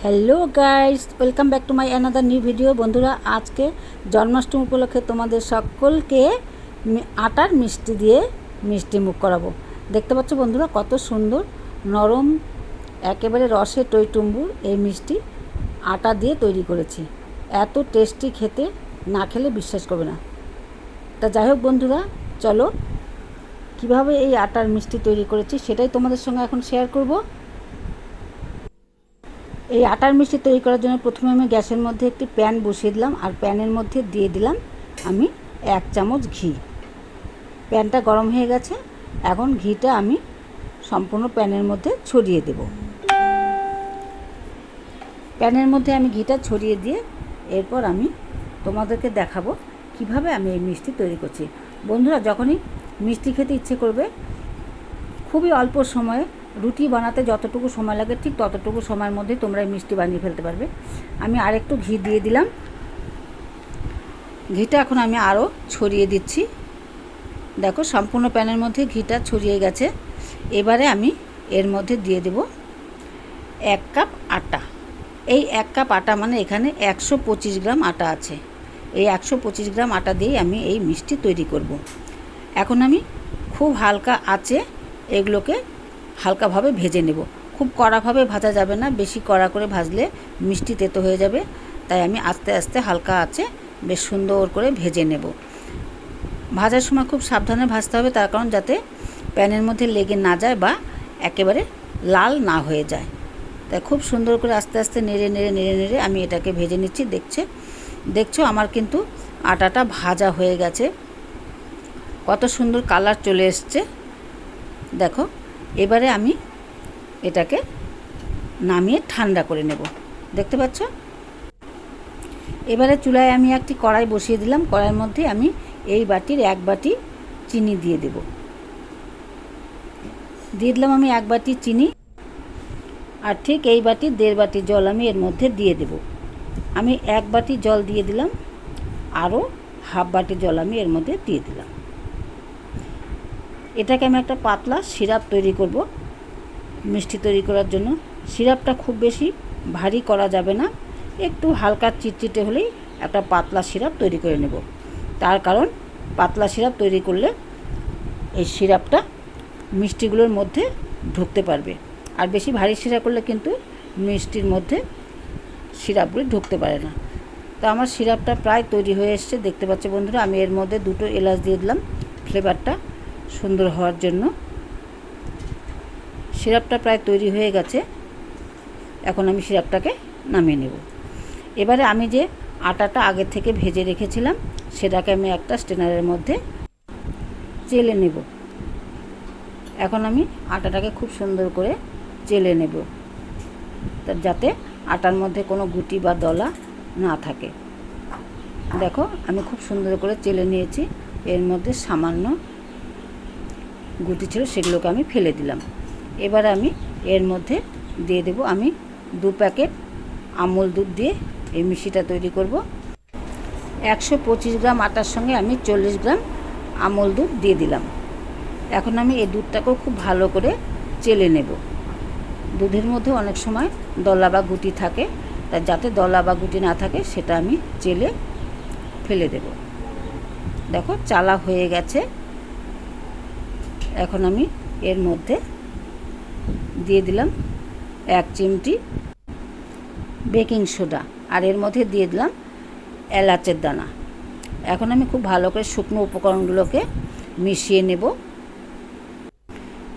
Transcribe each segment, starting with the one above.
Hello guys, welcome back to my another new video. বন্ধুরা, আজকে জন্মাষ্টমী উপলক্ষে তোমাদের সকলকে আটার মিষ্টি দিয়ে মিষ্টি মুখ করাবো। দেখতে পাচ্ছ বন্ধুরা, কত সুন্দর নরম একেবারে রসে টইটুম্বুর এই মিষ্টি আটা দিয়ে তৈরি করেছি। এত টেস্টি খেতে, না খেলে বিশ্বাস করবে না। তা যাই হোক বন্ধুরা, চলো কিভাবে এই আটার মিষ্টি তৈরি করেছি সেটাই তোমাদের সঙ্গে এখন শেয়ার করব। এই আটার মিষ্টি তৈরি করার জন্য প্রথমে আমি গ্যাসের মধ্যে একটি প্যান বসিয়ে দিলাম, আর প্যানের মধ্যে দিয়ে দিলাম আমি 1 চামচ ঘি। প্যানটা গরম হয়ে গেছে, এখন ঘিটা আমি সম্পূর্ণ প্যানের মধ্যে ছড়িয়ে দেব। প্যানের মধ্যে আমি ঘিটা ছড়িয়ে দিয়ে এরপর আমি তোমাদেরকে দেখাবো কিভাবে আমি এই মিষ্টি তৈরি করছি। বন্ধুরা, যখনই মিষ্টি খেতে ইচ্ছে করবে, খুবই অল্প সময়ে রুটি বানাতে যতটুকু সময় লাগে ঠিক ততটুকু সময়ের মধ্যে তোমরা এই মিষ্টি বানিয়ে ফেলতে পারবে। আমি আরেকটু ঘি দিয়ে দিলাম। ঘিটা এখন আমি আরও ছড়িয়ে দিচ্ছি। দেখো, সম্পূর্ণ প্যানের মধ্যে ঘিটা ছড়িয়ে গেছে। এবারে আমি এর মধ্যে দিয়ে দেব 1 কাপ আটা। এই 1 কাপ আটা মানে এখানে 125 গ্রাম আটা আছে। এই 125 গ্রাম আটা দিয়েই আমি এই মিষ্টি তৈরি করব। এখন আমি খুব হালকা আঁচে এগুলোকে হালকাভাবে ভেজে নেব। খুব কড়াভাবে ভাজা যাবে না, বেশি কড়া করে ভাজলে মিষ্টি তেতো হয়ে যাবে। তাই আমি আস্তে আস্তে হালকা আঁচে বেশ সুন্দর করে ভেজে নেব। ভাজার সময় খুব সাবধানে ভাজতে হবে, তার কারণ যাতে প্যানের মধ্যে লেগে না যায় বা একেবারে লাল না হয়ে যায়। তাই খুব সুন্দর করে আস্তে আস্তে নেড়ে নেড়ে নেড়ে নেড়ে আমি এটাকে ভেজে নিচ্ছি। দেখছো আমার কিন্তু আটাটা ভাজা হয়ে গেছে, কত সুন্দর কালার চলে এসছে। দেখো, এবারে আমি এটাকে নামিয়ে ঠান্ডা করে নেব। দেখতে পাচ্ছ? এবারে চুলায় আমি একটি কড়াই বসিয়ে দিলাম। কড়াইয়ের মধ্যে আমি এই বাটির 1 বাটি চিনি দিয়ে দেব। দিয়ে দিলাম আমি 1 বাটি চিনি, আর ঠিক এই বাটির 1.5 বাটি জল আমি এর মধ্যে দিয়ে দেব। আমি 1 বাটি জল দিয়ে দিলাম, আরও হাফ বাটি জল আমি এর মধ্যে দিয়ে দিলাম। এটাকে আমি একটা পাতলা সিরাপ তৈরি করব মিষ্টি তৈরি করার জন্য। সিরাপটা খুব বেশি ভারী করা যাবে না, একটু হালকা চিটচিটে হলেই একটা পাতলা সিরাপ তৈরি করে নেব। তার কারণ পাতলা সিরাপ তৈরি করলে এই সিরাপটা মিষ্টিগুলোর মধ্যে ঢুকতে পারবে, আর বেশি ভারী সিরাপ করলে কিন্তু মিষ্টির মধ্যে সিরাপগুলি ঢুকতে পারে না। তো আমার সিরাপটা প্রায় তৈরি হয়ে এসছে। দেখতে পাচ্ছ বন্ধুরা, আমি এর মধ্যে 2টো এলাচ দিয়ে দিলাম ফ্লেভারটা সুন্দর হওয়ার জন্য। সিরাপটা প্রায় তৈরি হয়ে গেছে, এখন আমি সিরাপটাকে নামিয়ে নেব। এবারে আমি যে আটাটা আগে থেকে ভেজে রেখেছিলাম সেটাকে আমি একটা স্ট্রেনারের মধ্যে চেলে নেব। এখন আমি আটাটাকে খুব সুন্দর করে চেলে নেব, যাতে আটার মধ্যে কোনো গুটি বা দলা না থাকে। দেখো, আমি খুব সুন্দর করে চেলে নিয়েছি। এর মধ্যে সামান্য গুটি ছিল, সেগুলোকে আমি ফেলে দিলাম। এবার আমি এর মধ্যে দিয়ে দেব আমি 2 প্যাকেট আমুল দুধ দিয়ে এই মিষ্টিটা তৈরি করব। 125 গ্রাম আটার সঙ্গে আমি 40 গ্রাম আমুল দুধ দিয়ে দিলাম। এখন আমি এই দুধটাকেও খুব ভালো করে চেলে নেব। দুধের মধ্যে অনেক সময় দলা বা গুটি থাকে, তাই যাতে দলা বা গুটি না থাকে সেটা আমি চেলে ফেলে দেব। দেখো, চালা হয়ে গেছে। এখন আমি এর মধ্যে দিয়ে দিলাম 1 চিমটি বেকিং সোডা, আর এর মধ্যে দিয়ে দিলাম এলাচের দানা। এখন আমি খুব ভালো করে শুকনো উপকরণগুলোকে মিশিয়ে নেব।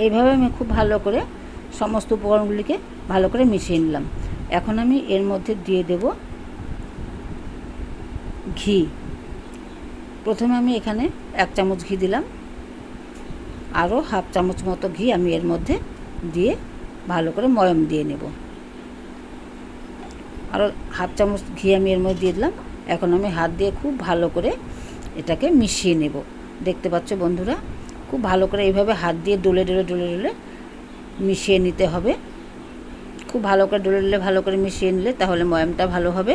এইভাবে আমি খুব ভালো করে সমস্ত উপকরণগুলিকে ভালো করে মিশিয়ে নিলাম। এখন আমি এর মধ্যে দিয়ে দেব ঘি। প্রথমে আমি এখানে 1 চামচ ঘি দিলাম, আরও হাফ চামচ মতো ঘি আমি এর মধ্যে দিয়ে ভালো করে ময়ম দিয়ে নেব। আরও হাফ চামচ ঘি আমি এর মধ্যে দিয়ে দিলাম। এখন আমি হাত দিয়ে খুব ভালো করে এটাকে মিশিয়ে নেব। দেখতে পাচ্ছ বন্ধুরা, খুব ভালো করে এইভাবে হাত দিয়ে ডলে ডলে ডলে ডলে মিশিয়ে নিতে হবে। খুব ভালো করে ডলে ডলে ভালো করে মিশিয়ে নিলে তাহলে ময়মটা ভালো হবে।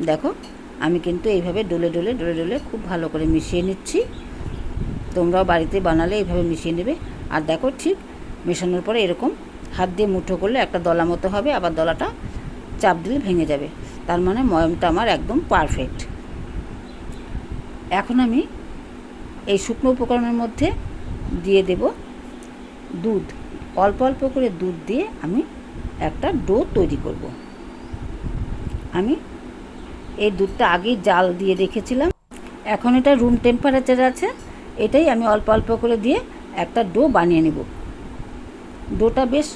দেখো, আমি কিন্তু এইভাবে ডলে ডলে ডলে ডলে খুব ভালো করে মিশিয়ে নিচ্ছি। তোমরাও বাড়িতে বানালে এইভাবে মিশিয়ে নেবে। আর দেখো, ঠিক মেশানোর পরে এরকম হাত দিয়ে মুঠো করলে একটা দলা মতো হবে, আবার দলাটা চাপ দিলে ভেঙে যাবে। তার মানে ময়মটা আমার একদম পারফেক্ট। এখন আমি এই শুকনো উপকরণের মধ্যে দিয়ে দেব দুধ। অল্প অল্প করে দুধ দিয়ে আমি একটা ডো তৈরি করব। আমি এই দুধটা আগেই জাল দিয়ে রেখেছিলাম। এখন এটা রুম টেম্পারেচারে আছে। এটাই আমি অল্প অল্প করে দিয়ে একটা ডো বানিয়ে নেব। ডোটা বেশ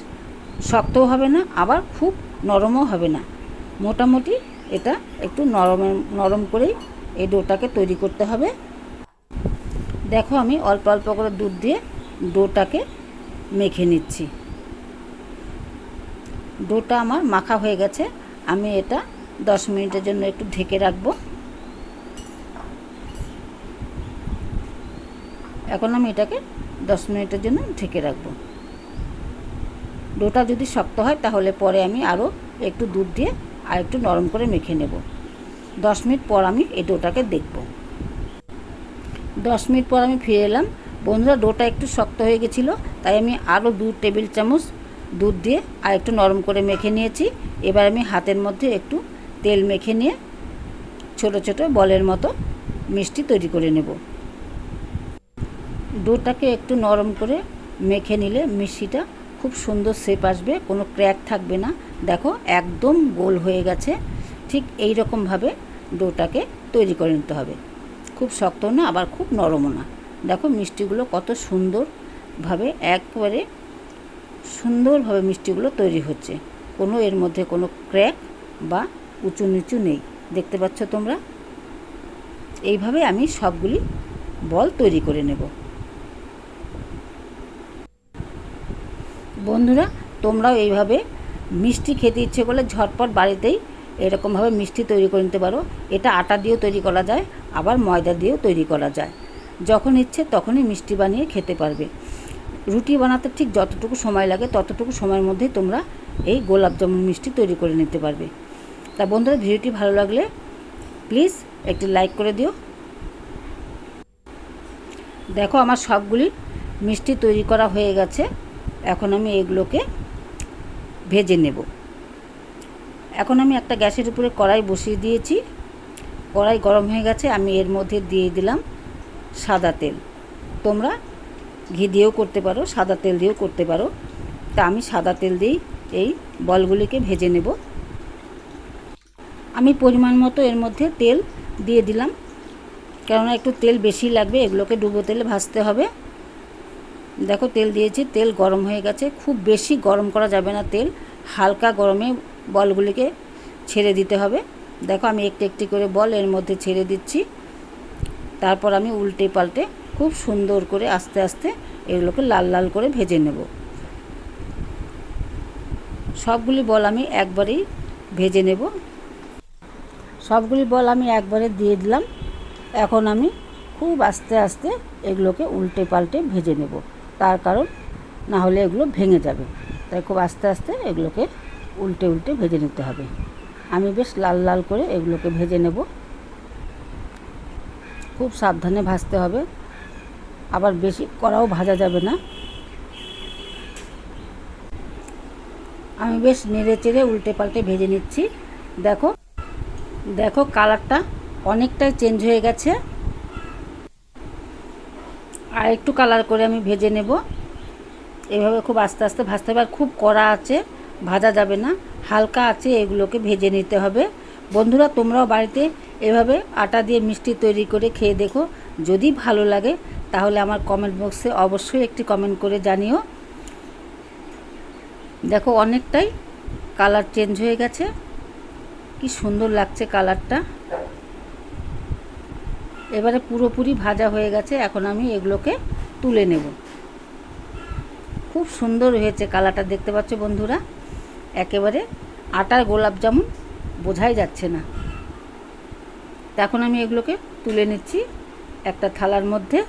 শক্তও হবে না, আবার খুব নরমও হবে না, মোটামুটি এটা একটু নরম করেই এই ডোটাকে তৈরি করতে হবে। দেখো আমি অল্প অল্প করে দুধ দিয়ে ডোটাকে মেখে নিচ্ছি। ডোটা আমার মাখা হয়ে গেছে। আমি এটা 10 মিনিটের জন্য একটু ঢেকে রাখবো। এখন আমি এটাকে 10 মিনিটের জন্য ঢেকে রাখবো। ডোটা যদি শক্ত হয় তাহলে পরে আমি আরও একটু দুধ দিয়ে আর একটু নরম করে মেখে নেব। 10 মিনিট পর আমি এই ডোটাকে দেখব। 10 মিনিট পর আমি ফিরে এলাম। বন্ধুরা, ডোটা একটু শক্ত হয়ে গেছিলো, তাই আমি আরও 2 টেবিল চামচ দুধ দিয়ে আর একটু নরম করে মেখে নিয়েছি। এবার আমি হাতের মধ্যে একটু তেল মেখে নিয়ে ছোট ছোট বলের মতো মিষ্টি তৈরি করে নেব। ডোটাকে একটু নরম করে মেখে নিলে মিষ্টিটা খুব সুন্দর শেপ আসবে, কোনো ক্র্যাক থাকবে না। দেখো একদম গোল হয়ে গেছে। ঠিক এই রকমভাবে ডোটাকে তৈরি করে নিতে হবে। খুব শক্ত না, আবার খুব নরমও না। দেখো মিষ্টিগুলো কত সুন্দরভাবে, একবারে সুন্দরভাবে মিষ্টিগুলো তৈরি হচ্ছে। কোনো এর মধ্যে কোনো ক্র্যাক বা উঁচু নিচু নেই। দেখতে পাচ্ছ তোমরা? এইভাবে আমি সবগুলি বল তৈরি করে নেব। বন্ধুরা, তোমরাও এইভাবে মিষ্টি খেতে ইচ্ছে করলে ঝটপট বাড়িতেই এরকমভাবে মিষ্টি তৈরি করে নিতে পারো। এটা আটা দিয়েও তৈরি করা যায়, আবার ময়দা দিয়েও তৈরি করা যায়। যখন ইচ্ছে তখনই মিষ্টি বানিয়ে খেতে পারবে। রুটি বানাতে ঠিক যতটুকু সময় লাগে ততটুকু সময়ের মধ্যেই তোমরা এই গোলাপ জামুন মিষ্টি তৈরি করে নিতে পারবে। তা বন্ধুরা, ভিডিওটি ভালো লাগলে প্লিজ একটি লাইক করে দিও। দেখো আমার সবগুলি মিষ্টি তৈরি করা হয়ে গেছে। এখন আমি এগুলোকে ভেজে নেব। এখন আমি একটা গ্যাসের উপরে কড়াই বসিয়ে দিয়েছি। কড়াই গরম হয়ে গেছে। আমি এর মধ্যে দিয়ে দিলাম সাদা তেল। তোমরা ঘি দিয়েও করতে পারো, সাদা তেল দিয়েও করতে পারো। তা আমি সাদা তেল দিয়েই এই বলগুলিকে ভেজে নেব। আমি পরিমাণ মতো এর মধ্যে তেল দিয়ে দিলাম, কেননা একটু তেল বেশি লাগবে। এগুলোকে ডুবো তেলে ভাজতে হবে। দেখো তেল দিয়েছি, তেল গরম হয়ে গেছে। খুব বেশি গরম করা যাবে না তেল, হালকা গরমে বলগুলিকে ছেড়ে দিতে হবে। দেখো আমি একটি একটি করে বল এর মধ্যে ছেড়ে দিচ্ছি। তারপর আমি উল্টে পাল্টে খুব সুন্দর করে আস্তে আস্তে এগুলোকে লাল লাল করে ভেজে নেব। সবগুলি বল আমি একবারেই ভেজে নেব। সবগুলি বল আমি একবারে দিয়ে দিলাম। এখন আমি খুব আস্তে আস্তে এগুলোকে উল্টে পাল্টে ভেজে নেব, তার কারণ না হলে এগুলো ভেঙে যাবে। তাই খুব আস্তে আস্তে এগুলোকে উল্টে উল্টে ভেজে নিতে হবে। আমি বেশ লাল লাল করে এগুলোকে ভেজে নেব। খুব সাবধানে ভাজতে হবে, আবার বেশি কড়াও ভাজা যাবে না। আমি বেশ নেড়ে চেড়ে উল্টে পাল্টে ভেজে নিচ্ছি। দেখো দেখো কালারটা অনেকটাই চেঞ্জ হয়ে গেছে। আর একটু কালার করে আমি ভেজে নেব। এভাবে খুব আস্তে আস্তে ভাজতে হবে। আর খুব কড়া আছে ভাজা যাবে না, হালকা আছে এগুলোকে ভেজে নিতে হবে। বন্ধুরা, তোমরাও বাড়িতে এভাবে আটা দিয়ে মিষ্টি তৈরি করে খেয়ে দেখো। যদি ভালো লাগে তাহলে আমার কমেন্ট বক্সে অবশ্যই একটি কমেন্ট করে জানিও। দেখো অনেকটাই কালার চেঞ্জ হয়ে গেছে, কি সুন্দর লাগছে কালারটা। এবারে পুরোপুরি ভাজা হয়ে গেছে। এখন আমি এগুলোকে তুলে নেব। খুব সুন্দর হয়েছে কালারটা, দেখতে পাচ্ছ বন্ধুরা? একেবারে আটার গোলাপ জামুন বোঝাই যাচ্ছে না। এখন আমি এগুলোকে তুলে নিচ্ছি একটা থালার মধ্যে।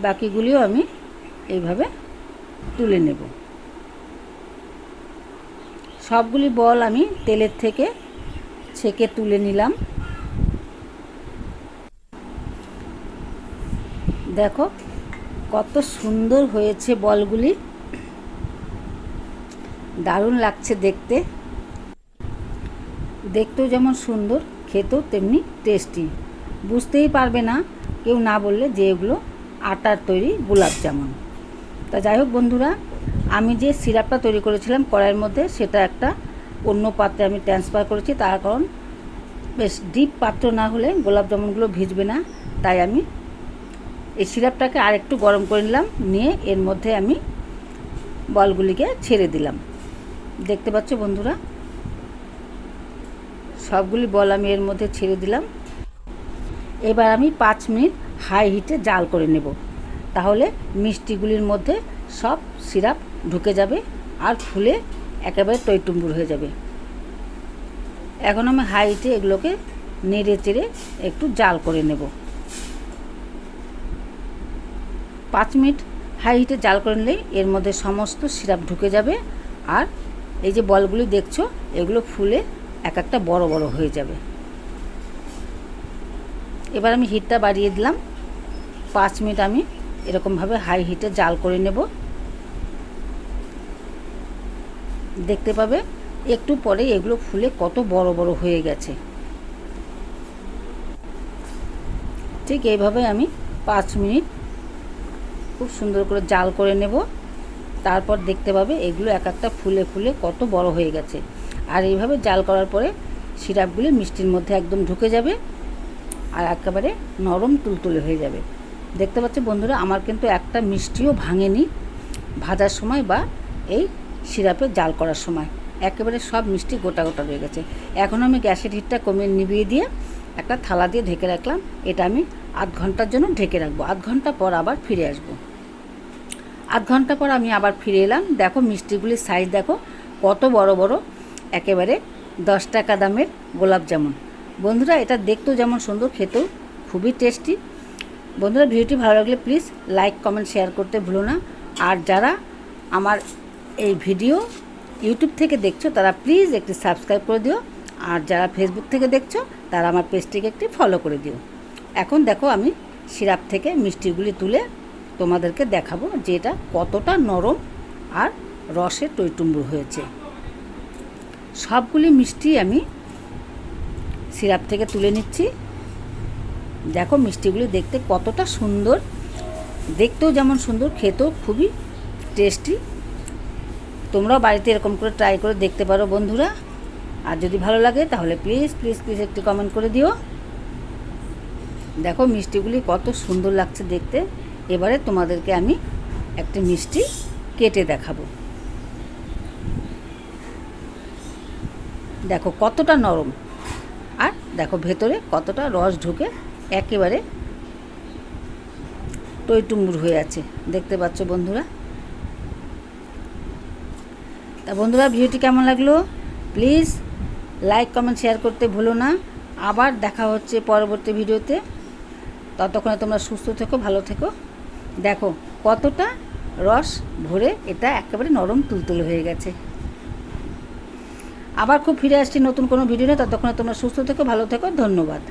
বাকিগুলিও আমি এইভাবে তুলে নেব। সবগুলি বল আমি তেলের থেকে ছেঁকে তুলে নিলাম। দেখো কত সুন্দর হয়েছে বলগুলি। দারুণ লাগছে দেখতে, দেখতেও যেমন সুন্দর, খেতেও তেমনি টেস্টি। বুঝতেই পারবে না কেউ না বললে যে এগুলো আটার তৈরি গোলাপ জামুন। তা যাই হোক বন্ধুরা, আমি যে সিরাপটা তৈরি করেছিলাম কড়াইয়ের মধ্যে, সেটা একটা অন্য পাত্রে আমি ট্রান্সফার করেছি। তার কারণ বেশ ডিপ পাত্র না হলে গোলাপ জামুনগুলো ভিজবে না। তাই আমি এই সিরাপটাকে আরেকটু গরম করে নিলাম, নিয়ে এর মধ্যে আমি বলগুলিকে ছেড়ে দিলাম। দেখতে পাচ্ছ বন্ধুরা, সবগুলি বল আমি এর মধ্যে ছেড়ে দিলাম। এবার আমি 5 মিনিট হাই হিটে জাল করে নেব, তাহলে মিষ্টিগুলির মধ্যে সব সিরাপ ঢুকে যাবে আর ফুলে একেবারে টইটুম্বুর হয়ে যাবে। এখন আমি হাই হিটে এগুলোকে নেড়ে চেড়ে একটু জাল করে নেব। 5 মিনিট হাই হিটে জাল করে নিলেই এর মধ্যে সমস্ত সিরাপ ঢুকে যাবে, আর এই যে বলগুলি দেখছো এগুলো ফুলে এক একটা বড় বড় হয়ে যাবে। এবার আমি হিটটা বাড়িয়ে দিলাম। 5 মিনিট আমি এরকমভাবে হাই হিটে জাল করে নেব। দেখতে পাবে একটু পরে এগুলো ফুলে কত বড় বড় হয়ে গেছে। ঠিক এইভাবে আমি 5 মিনিট খুব সুন্দর করে জাল করে নেব। তারপর দেখতে পাবে এগুলো এক একটা ফুলে ফুলে কত বড় হয়ে গেছে। আর এইভাবে জাল করার পরে সিরাপগুলি মিষ্টির মধ্যে একদম ঢুকে যাবে আর একেবারে নরম তুলতুলে হয়ে যাবে। দেখতে পাচ্ছ বন্ধুরা, আমার কিন্তু একটা মিষ্টিও ভাঙেনি ভাজার সময় বা এই সিরাপে জাল করার সময়। একেবারে সব মিষ্টি গোটা গোটা রয়ে গেছে। এখন আমি গ্যাসের হিটটা কমিয়ে নিভিয়ে দিয়ে একটা থালা দিয়ে ঢেকে রাখলাম। এটা আমি আধ ঘন্টার জন্য ঢেকে রাখবো। আধ ঘন্টা পর আবার ফিরে আসবো। আধ ঘন্টা পর আমি আবার ফিরে এলাম। দেখো মিষ্টিগুলির সাইজ দেখো কত বড় বড়, একেবারে 10 টাকা দামের গোলাপ জামুন। বন্ধুরা, এটা দেখতেও যেমন সুন্দর, খেতেও খুবই টেস্টি। বন্ধুরা, ভিডিওটি ভালো লাগলে প্লিজ লাইক কমেন্ট শেয়ার করতে ভুলো না। আর যারা আমার এই ভিডিও ইউটিউব থেকে দেখছো তারা প্লিজ একটি সাবস্ক্রাইব করে দিও। আর যারা ফেসবুক থেকে দেখছো তারা আমার পেজটিকে একটি ফলো করে দিও। এখন দেখো আমি সিরাপ থেকে মিষ্টিগুলি তুলে তোমাদেরকে দেখাবো যে এটা কতটা নরম আর রসে টইটুম্বুর হয়েছে। সবগুলি মিষ্টি আমি সিরাপ থেকে তুলে নিচ্ছি। দেখো মিষ্টিগুলি দেখতে কতটা সুন্দর, দেখতেও যেমন সুন্দর, খেতেও খুবই টেস্টি। তোমরাও বাড়িতে এরকম করে ট্রাই করে দেখতে পারো বন্ধুরা। আর যদি ভালো লাগে তাহলে প্লিজ প্লিজ প্লিজ একটি কমেন্ট করে দিও। দেখো মিষ্টিগুলি কত সুন্দর লাগছে দেখতে। এবারে তোমাদেরকে আমি একটা মিষ্টি কেটে দেখাবো। দেখো কতটা নরম, আর দেখো ভেতরে কতটা রস ঢুকে একেবারে টইটুম্বুর হয়ে আছে। দেখতে পাচ্ছ বন্ধুরা। তা বন্ধুরা, ভিডিওটি কেমন লাগলো প্লিজ লাইক কমেন্ট শেয়ার করতে ভুলো না। আবার দেখা হচ্ছে পরবর্তী ভিডিওতে। ততক্ষণে তোমরা সুস্থ থেকো, ভালো থেকো। দেখো কতটা রস ভরে এটা একেবারে নরম তুলতুলে হয়ে গেছে। আবার খুব ফিরে আসছি নতুন কোনো ভিডিও নিয়ে। ততক্ষণে তোমরা সুস্থ থেকো, ভালো থেকো। ধন্যবাদ।